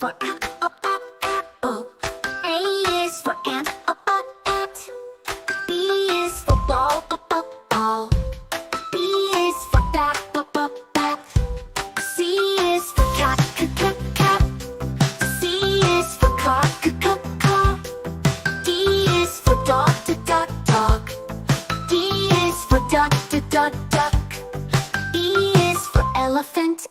for apple. A is for ant, ant. B is for ball, ball. B is for bat, bat. C is for cat, cat. C is for car, car. D is for dog, dog. D is for duck, duck. E is for elephant,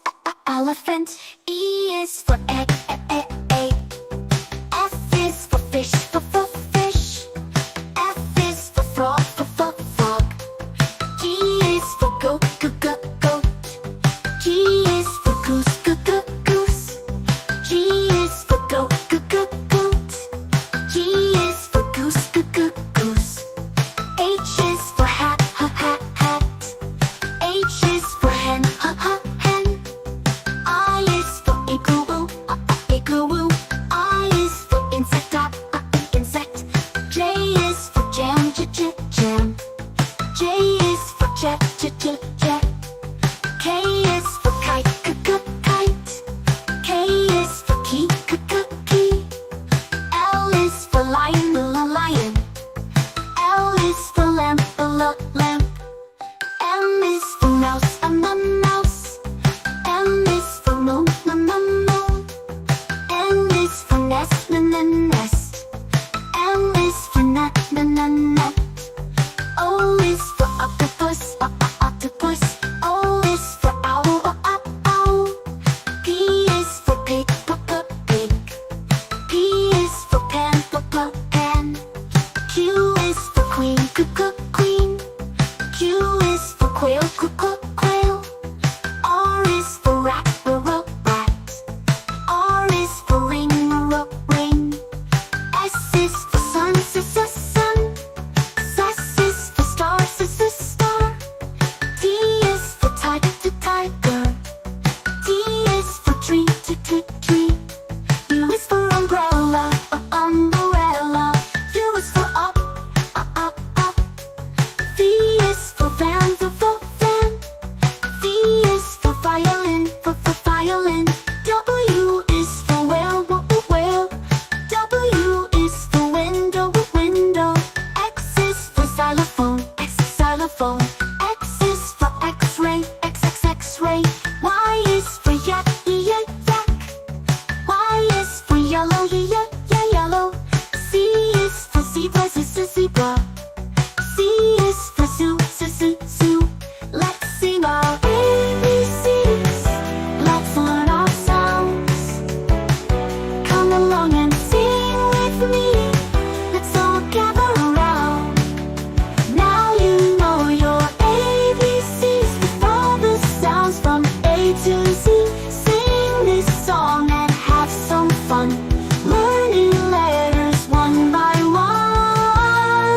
elephant. E is for egg, egg. F is for fish, fish. F is for frog, frog. G is for goat, goat. G is for goose, goose. G is for goat, goat. G is for goose, goose. H is for hat, hat. H is for hen, hen. I is for igloo, igloo. I is for insect, insect. J is for jam, jam. J is for jet, jet. K is for kite, kite. K is for key, key. L is for lion, lion. L is for lamp, lamp. M is for mouse, mouse. M is for moon, moon. N is for nest, nest. M is for nut, nut. O is for octopus, octopus. O is for owl, owl. P is for pig,